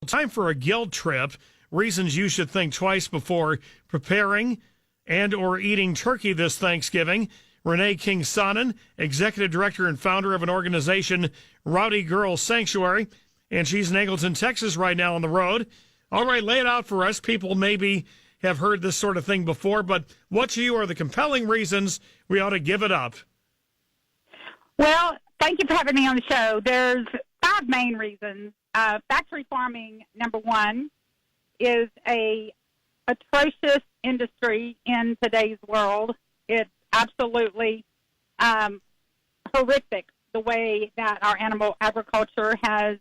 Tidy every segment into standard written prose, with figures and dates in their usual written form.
Time for a guilt trip. Reasons you should think twice before preparing and or eating turkey this Thanksgiving. Renee King-Sonnen, executive director and founder of an organization, Rowdy Girl Sanctuary, and she's in Angleton, Texas right now on the road. All right, lay it out for us. People maybe have heard this sort of thing before, but what to you are the compelling reasons we ought to give it up? Well, thank you for having me on the show. There's 5 main reasons. Factory farming, number one, is a atrocious industry in today's world. It's absolutely horrific the way that our animal agriculture has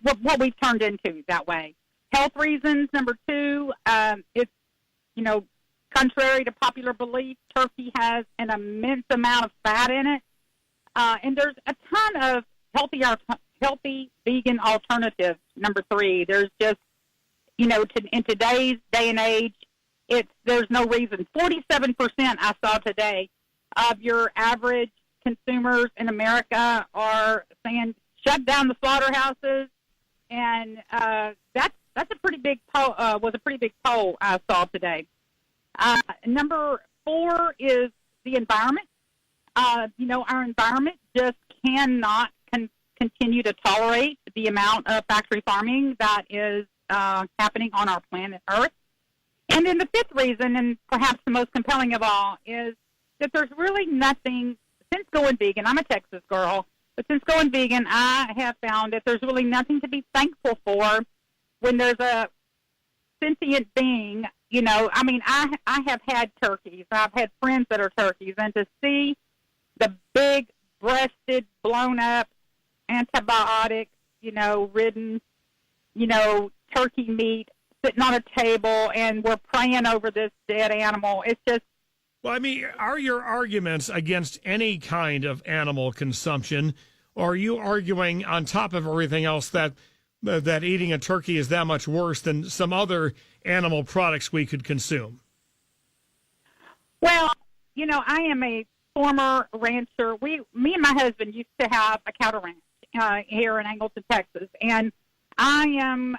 what we've turned into that way. Health reasons, number 2, it's, contrary to popular belief, turkey has an immense amount of fat in it. And there's a ton of healthy vegan alternatives. Number 3, there's just, in today's day and age, there's no reason. 47% I saw today of your average consumers in America are saying shut down the slaughterhouses, and that's a pretty big poll. Was a pretty big poll I saw today. Number 4 is the environment. Our environment just cannot continue to tolerate the amount of factory farming that is happening on our planet Earth. And then the 5th reason, and perhaps the most compelling of all, is that there's really nothing, since going vegan, I'm a Texas girl, but since going vegan, I have found that there's really nothing to be thankful for when there's a sentient being. I have had turkeys. I've had friends that are turkeys, and to see the big breasted, blown up, antibiotic, ridden, turkey meat sitting on a table, and we're praying over this dead animal. It's just. Well, are your arguments against any kind of animal consumption, or are you arguing on top of everything else that eating a turkey is that much worse than some other animal products we could consume? Well, I am a former rancher. Me and my husband used to have a cattle ranch here in Angleton, Texas, and I am,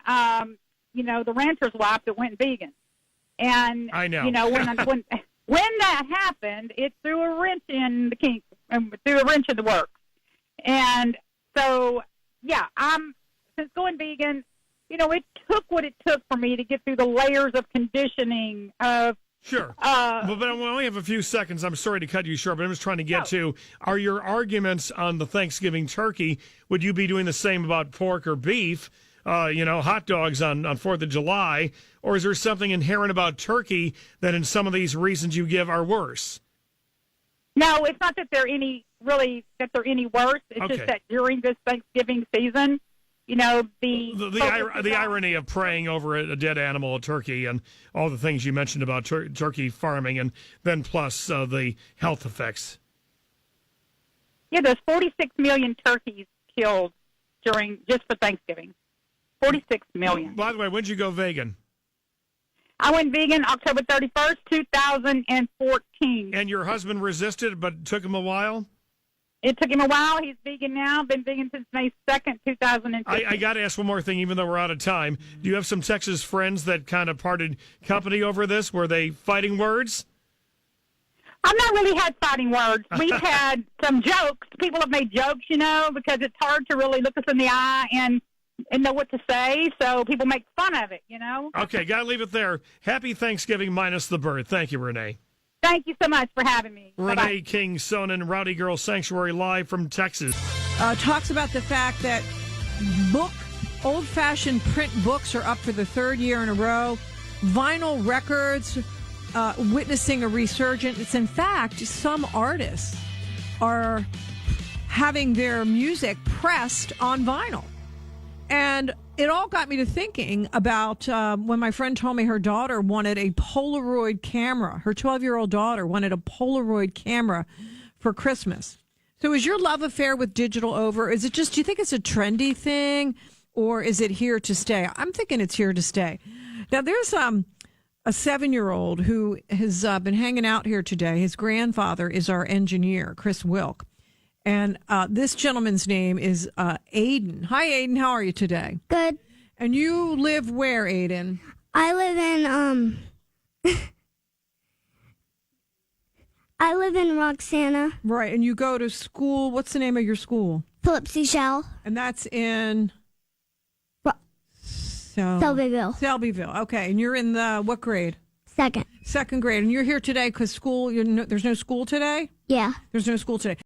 the rancher's wife that went vegan. And I know. When that happened, it threw a wrench in the kink, threw a wrench in the works. And so, since going vegan, it took what it took for me to get through the layers of conditioning of. Sure. But we only have a few seconds. I'm sorry to cut you short, but I'm just trying to get to, are your arguments on the Thanksgiving turkey, would you be doing the same about pork or beef, hot dogs on 4th of July, or is there something inherent about turkey that in some of these reasons you give are worse? No, it's not that they're any worse. It's just that during this Thanksgiving season, the irony of praying over a dead animal, a turkey, and all the things you mentioned about turkey farming, and then plus the health effects. Yeah, there's 46 million turkeys killed just for Thanksgiving. 46 million. By the way, when did you go vegan? I went vegan October 31st, 2014. And your husband resisted, but it took him a while? It took him a while. He's vegan now. Been vegan since May 2nd, 2015. I got to ask one more thing, even though we're out of time. Do you have some Texas friends that kind of parted company over this? Were they fighting words? I've not really had fighting words. We've had some jokes. People have made jokes, because it's hard to really look us in the eye and know what to say. So people make fun of it, Okay, got to leave it there. Happy Thanksgiving minus the bird. Thank you, Renee. Thank you so much for having me. Renee King-Sonnen, Rowdy Girl Sanctuary, live from Texas. Talks about the fact that old-fashioned print books are up for the 3rd year in a row. Vinyl records witnessing a resurgence. In fact, some artists are having their music pressed on vinyl. And it all got me to thinking about when my friend told me her daughter wanted a Polaroid camera. Her 12-year-old daughter wanted a Polaroid camera for Christmas. So is your love affair with digital over? Is it just, do you think it's a trendy thing, or is it here to stay? I'm thinking it's here to stay. Now, there's a 7-year-old who has been hanging out here today. His grandfather is our engineer, Chris Wilk. And this gentleman's name is Aiden. Hi, Aiden. How are you today? Good. And you live where, Aiden? I live in I live in Roxana. Right, and you go to school. What's the name of your school? Philip Seashell. And that's in Selbyville. Selbyville. Okay, and you're in the what grade? Second. Second grade. And you're here today because school. There's no school today. Yeah. There's no school today.